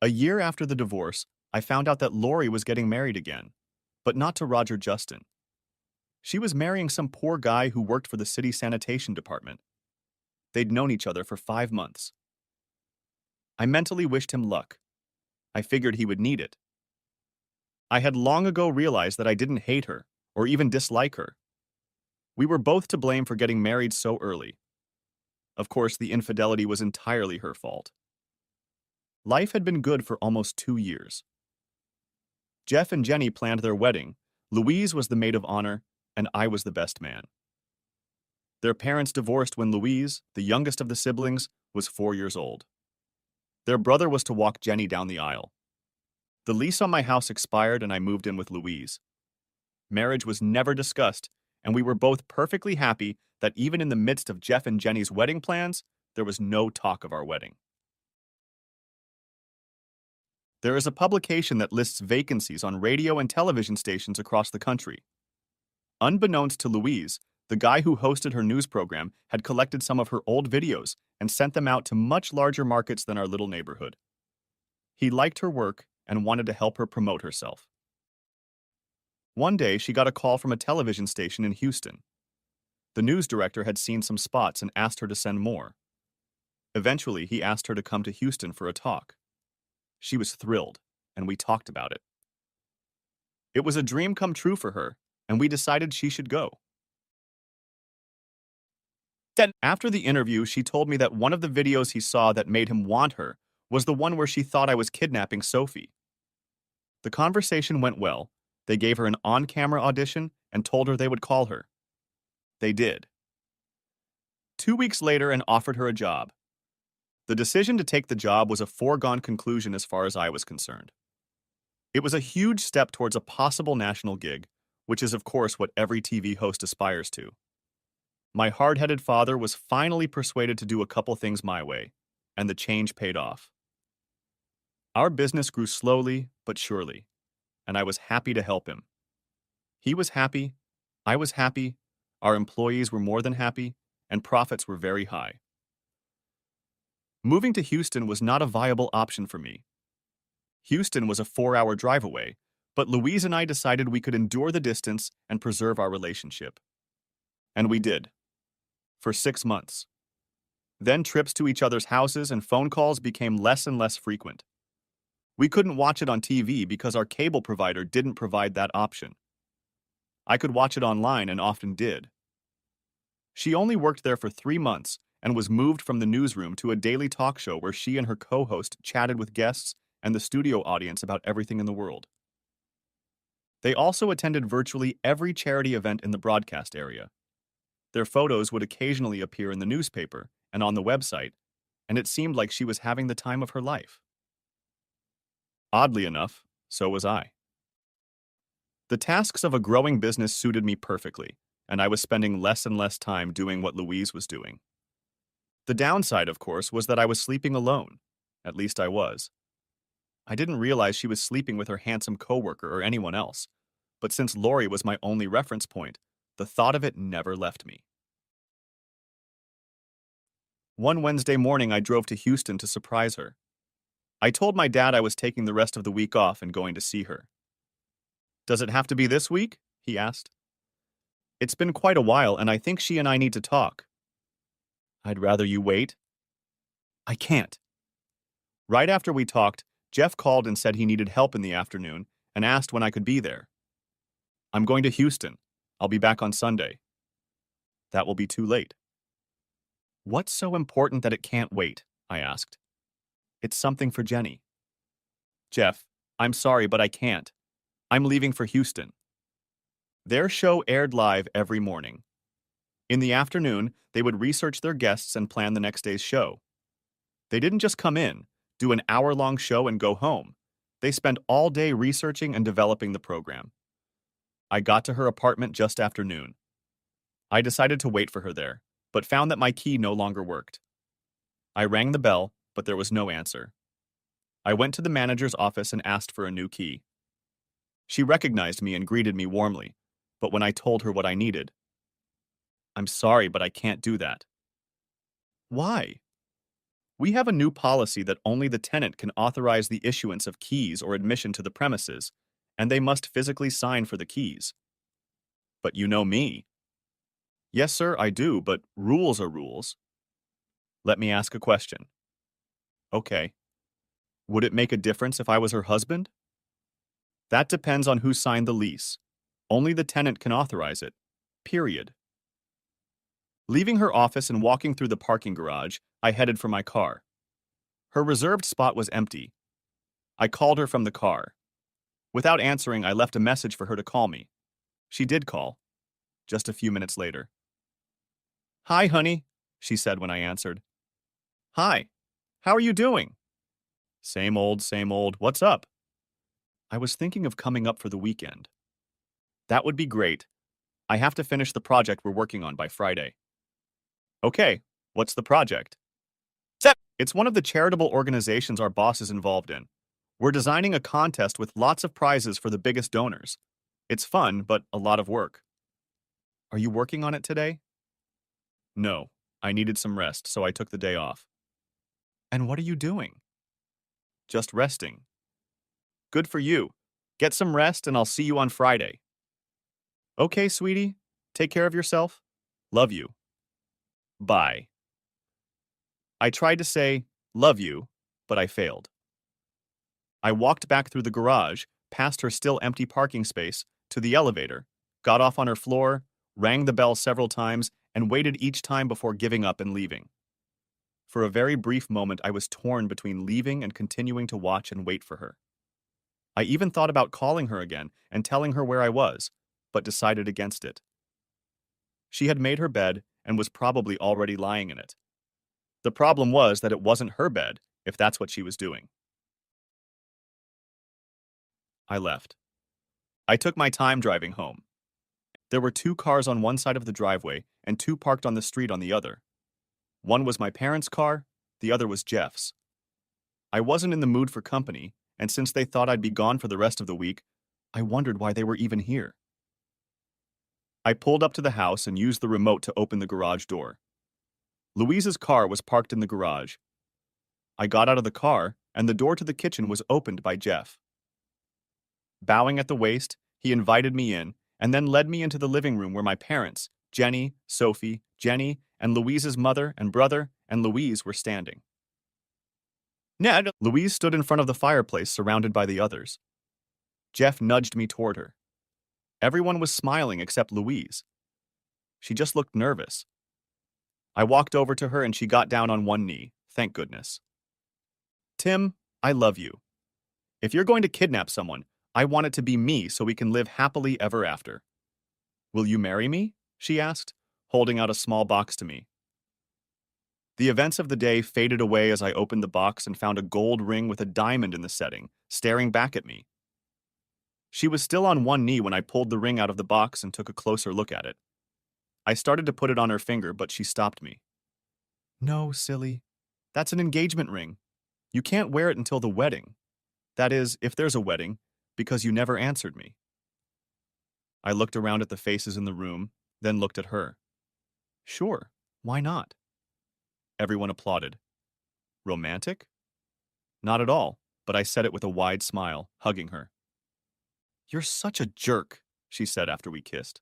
A year after the divorce, I found out that Lori was getting married again, but not to Roger Justin. She was marrying some poor guy who worked for the city sanitation department. They'd known each other for 5 months. I mentally wished him luck. I figured he would need it. I had long ago realized that I didn't hate her or even dislike her. We were both to blame for getting married so early. Of course, the infidelity was entirely her fault. Life had been good for almost 2 years. Jeff and Jenny planned their wedding. Louise was the maid of honor, and I was the best man. Their parents divorced when Louise, the youngest of the siblings, was 4 years old. Their brother was to walk Jenny down the aisle. The lease on my house expired and I moved in with Louise. Marriage was never discussed, and we were both perfectly happy that even in the midst of Jeff and Jenny's wedding plans, there was no talk of our wedding. There is a publication that lists vacancies on radio and television stations across the country. Unbeknownst to Louise, the guy who hosted her news program had collected some of her old videos and sent them out to much larger markets than our little neighborhood. He liked her work and wanted to help her promote herself. One day, she got a call from a television station in Houston. The news director had seen some spots and asked her to send more. Eventually, he asked her to come to Houston for a talk. She was thrilled, and we talked about it. It was a dream come true for her, and we decided she should go. Then, after the interview, she told me that one of the videos he saw that made him want her was the one where she thought I was kidnapping Sophie. The conversation went well. They gave her an on-camera audition and told her they would call her. They did. 2 weeks later and offered her a job. The decision to take the job was a foregone conclusion as far as I was concerned. It was a huge step towards a possible national gig, which is of course what every TV host aspires to. My hard-headed father was finally persuaded to do a couple things my way, and the change paid off. Our business grew slowly but surely, and I was happy to help him. He was happy, I was happy, our employees were more than happy, and profits were very high. Moving to Houston was not a viable option for me. Houston was a 4-hour drive away, but Louise and I decided we could endure the distance and preserve our relationship. And we did. For 6 months. Then trips to each other's houses and phone calls became less and less frequent. We couldn't watch it on TV because our cable provider didn't provide that option. I could watch it online and often did. She only worked there for 3 months and was moved from the newsroom to a daily talk show where she and her co-host chatted with guests and the studio audience about everything in the world. They also attended virtually every charity event in the broadcast area. Their photos would occasionally appear in the newspaper and on the website, and it seemed like she was having the time of her life. Oddly enough, so was I. The tasks of a growing business suited me perfectly, and I was spending less and less time doing what Louise was doing. The downside, of course, was that I was sleeping alone. At least I was. I didn't realize she was sleeping with her handsome coworker or anyone else, but since Lori was my only reference point, the thought of it never left me. One Wednesday morning, I drove to Houston to surprise her. I told my dad I was taking the rest of the week off and going to see her. "Does it have to be this week?" he asked. "It's been quite a while, and I think she and I need to talk." "I'd rather you wait." "I can't." Right after we talked, Jeff called and said he needed help in the afternoon and asked when I could be there. "I'm going to Houston. I'll be back on Sunday." "That will be too late." "What's so important that it can't wait?" I asked. "It's something for Jenny." "Jeff, I'm sorry, but I can't. I'm leaving for Houston." Their show aired live every morning. In the afternoon, they would research their guests and plan the next day's show. They didn't just come in, do an hour-long show and go home. They spent all day researching and developing the program. I got to her apartment just after noon. I decided to wait for her there, but found that my key no longer worked. I rang the bell, but there was no answer. I went to the manager's office and asked for a new key. She recognized me and greeted me warmly, but when I told her what I needed, "I'm sorry, but I can't do that." "Why?" "We have a new policy that only the tenant can authorize the issuance of keys or admission to the premises, and they must physically sign for the keys." "But you know me." "Yes, sir, I do, but rules are rules." "Let me ask a question." "Okay. Would it make a difference if I was her husband?" "That depends on who signed the lease. Only the tenant can authorize it. Period." Leaving her office and walking through the parking garage, I headed for my car. Her reserved spot was empty. I called her from the car. Without answering, I left a message for her to call me. She did call, just a few minutes later. "Hi, honey," she said when I answered. "Hi. How are you doing?" Same old, same old. What's up?" "I was thinking of coming up for the weekend." "That would be great. I have to finish the project we're working on by Friday." "Okay, what's the project?" "It's one of the charitable organizations our boss is involved in. We're designing a contest with lots of prizes for the biggest donors. It's fun, but a lot of work." "Are you working on it today?" "No. I needed some rest, so I took the day off." "And what are you doing?" "Just resting." "Good for you. Get some rest and I'll see you on Friday." "Okay, sweetie. Take care of yourself. Love you. Bye." I tried to say, "Love you," but I failed. I walked back through the garage, past her still empty parking space, to the elevator, got off on her floor, rang the bell several times, and waited each time before giving up and leaving. For a very brief moment, I was torn between leaving and continuing to watch and wait for her. I even thought about calling her again and telling her where I was, but decided against it. She had made her bed and was probably already lying in it. The problem was that it wasn't her bed, if that's what she was doing. I left. I took my time driving home. There were two cars on one side of the driveway and two parked on the street on the other. One was my parents' car, the other was Jeff's. I wasn't in the mood for company, and since they thought I'd be gone for the rest of the week, I wondered why they were even here. I pulled up to the house and used the remote to open the garage door. Louise's car was parked in the garage. I got out of the car, and the door to the kitchen was opened by Jeff. Bowing at the waist, he invited me in and then led me into the living room where my parents, Jenny, Sophie, Jenny, and Louise's mother and brother and Louise were standing. "Ned!" Louise stood in front of the fireplace surrounded by the others. Jeff nudged me toward her. Everyone was smiling except Louise. She just looked nervous. I walked over to her and she got down on one knee, thank goodness. "Tim, I love you. If you're going to kidnap someone, I want it to be me so we can live happily ever after." "Will you marry me?" she asked, holding out a small box to me. The events of the day faded away as I opened the box and found a gold ring with a diamond in the setting, staring back at me. She was still on one knee when I pulled the ring out of the box and took a closer look at it. I started to put it on her finger, but she stopped me. "No, silly. That's an engagement ring. You can't wear it until the wedding. That is, if there's a wedding, because you never answered me." I looked around at the faces in the room, then looked at her. "Sure, why not?" Everyone applauded. "Romantic?" "Not at all," but I said it with a wide smile, hugging her. "You're such a jerk," she said after we kissed.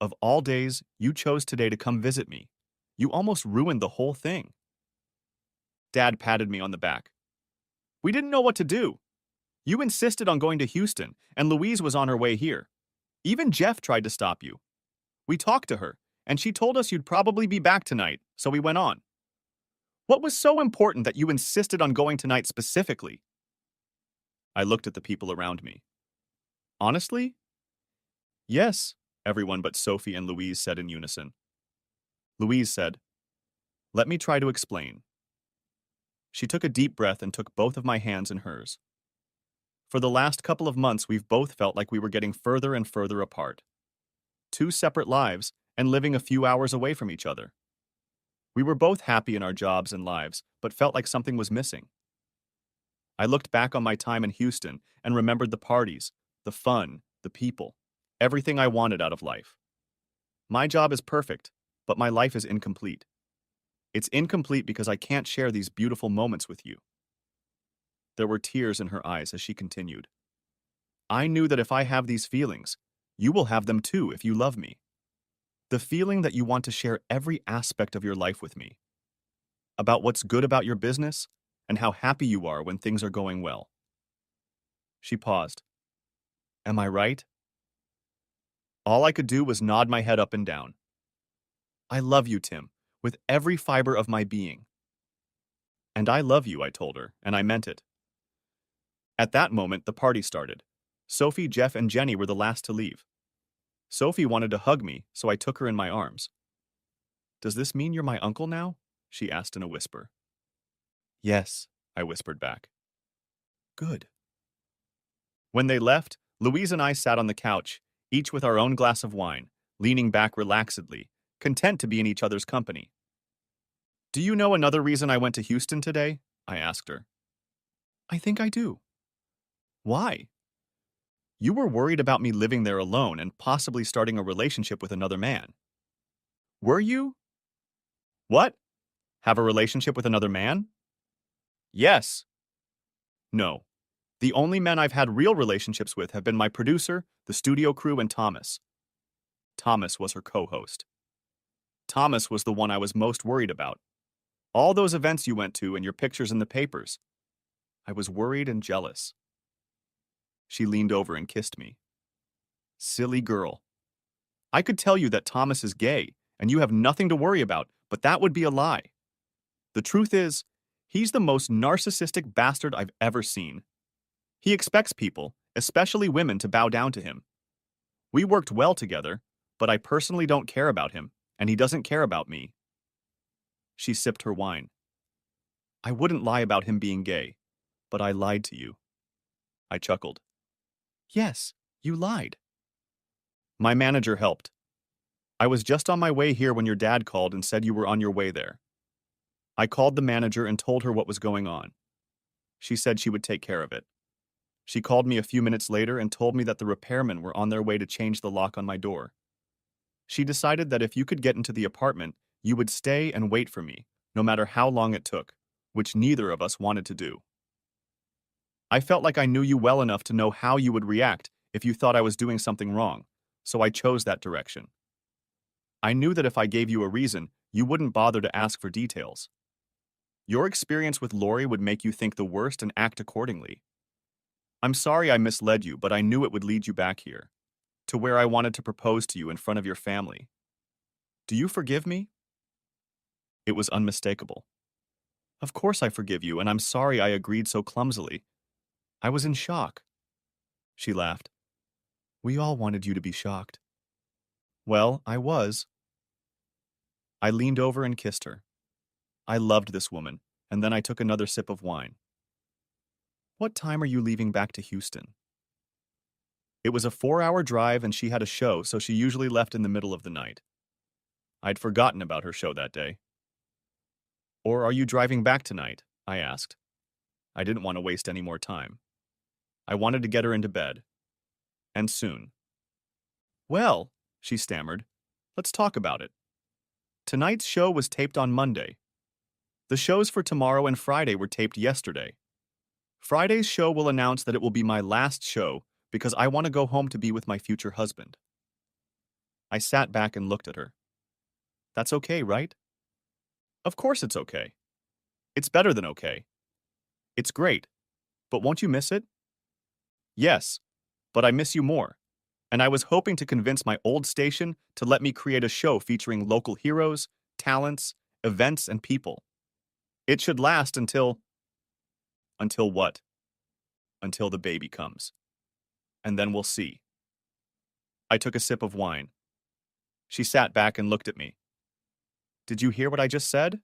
"Of all days, you chose today to come visit me. You almost ruined the whole thing." Dad patted me on the back. "We didn't know what to do. You insisted on going to Houston, and Louise was on her way here. Even Jeff tried to stop you. We talked to her, and she told us you'd probably be back tonight, so we went on. What was so important that you insisted on going tonight specifically?" I looked at the people around me. "Honestly?" "Yes," everyone but Sophie and Louise said in unison. Louise said, "Let me try to explain." She took a deep breath and took both of my hands in hers. For the last couple of months, we've both felt like we were getting further and further apart. Two separate lives and living a few hours away from each other. We were both happy in our jobs and lives, but felt like something was missing. I looked back on my time in Houston and remembered the parties, the fun, the people, everything I wanted out of life. My job is perfect, but my life is incomplete. It's incomplete because I can't share these beautiful moments with you. There were tears in her eyes as she continued. I knew that if I have these feelings, you will have them too if you love me. The feeling that you want to share every aspect of your life with me, about what's good about your business and how happy you are when things are going well. She paused. Am I right? All I could do was nod my head up and down. I love you, Tim, with every fiber of my being. And I love you, I told her, and I meant it. At that moment, the party started. Sophie, Jeff, and Jenny were the last to leave. Sophie wanted to hug me, so I took her in my arms. Does this mean you're my uncle now? She asked in a whisper. Yes, I whispered back. Good. When they left, Louise and I sat on the couch, each with our own glass of wine, leaning back relaxedly, content to be in each other's company. Do you know another reason I went to Houston today? I asked her. I think I do. Why? You were worried about me living there alone and possibly starting a relationship with another man. Were you? What? Have a relationship with another man? Yes. No. The only men I've had real relationships with have been my producer, the studio crew, and Thomas. Thomas was her co-host. Thomas was the one I was most worried about. All those events you went to and your pictures in the papers. I was worried and jealous. She leaned over and kissed me. Silly girl. I could tell you that Thomas is gay and you have nothing to worry about, but that would be a lie. The truth is, he's the most narcissistic bastard I've ever seen. He expects people, especially women, to bow down to him. We worked well together, but I personally don't care about him, and he doesn't care about me. She sipped her wine. I wouldn't lie about him being gay, but I lied to you. I chuckled. Yes, you lied. My manager helped. I was just on my way here when your dad called and said you were on your way there. I called the manager and told her what was going on. She said she would take care of it. She called me a few minutes later and told me that the repairmen were on their way to change the lock on my door. She decided that if you could get into the apartment, you would stay and wait for me, no matter how long it took, which neither of us wanted to do. I felt like I knew you well enough to know how you would react if you thought I was doing something wrong, so I chose that direction. I knew that if I gave you a reason, you wouldn't bother to ask for details. Your experience with Lori would make you think the worst and act accordingly. I'm sorry I misled you, but I knew it would lead you back here, to where I wanted to propose to you in front of your family. Do you forgive me? It was unmistakable. Of course I forgive you, and I'm sorry I agreed so clumsily. I was in shock. She laughed. We all wanted you to be shocked. Well, I was. I leaned over and kissed her. I loved this woman, and then I took another sip of wine. What time are you leaving back to Houston? It was a 4-hour drive and she had a show, so she usually left in the middle of the night. I'd forgotten about her show that day. Or are you driving back tonight? I asked. I didn't want to waste any more time. I wanted to get her into bed. And soon. Well, she stammered, let's talk about it. Tonight's show was taped on Monday. The shows for tomorrow and Friday were taped yesterday. Friday's show will announce that it will be my last show because I want to go home to be with my future husband. I sat back and looked at her. That's okay, right? Of course it's okay. It's better than okay. It's great. But won't you miss it? Yes, but I miss you more. And I was hoping to convince my old station to let me create a show featuring local heroes, talents, events, and people. It should last until... Until what? Until the baby comes. And then we'll see. I took a sip of wine. She sat back and looked at me. Did you hear what I just said?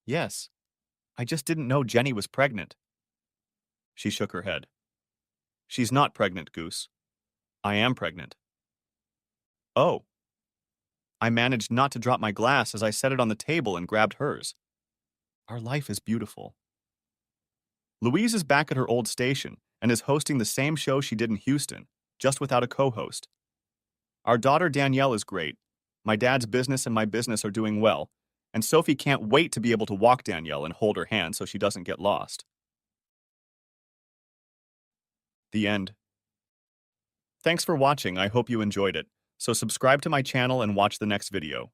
Yes. I just didn't know Jenny was pregnant. She shook her head. She's not pregnant, Goose. I am pregnant. Oh. I managed not to drop my glass as I set it on the table and grabbed hers. Our life is beautiful. Louise is back at her old station and is hosting the same show she did in Houston, just without a co-host. Our daughter Danielle is great. My dad's business and my business are doing well, and Sophie can't wait to be able to walk Danielle and hold her hand so she doesn't get lost. The end. Thanks for watching, I hope you enjoyed it. So subscribe to my channel and watch the next video.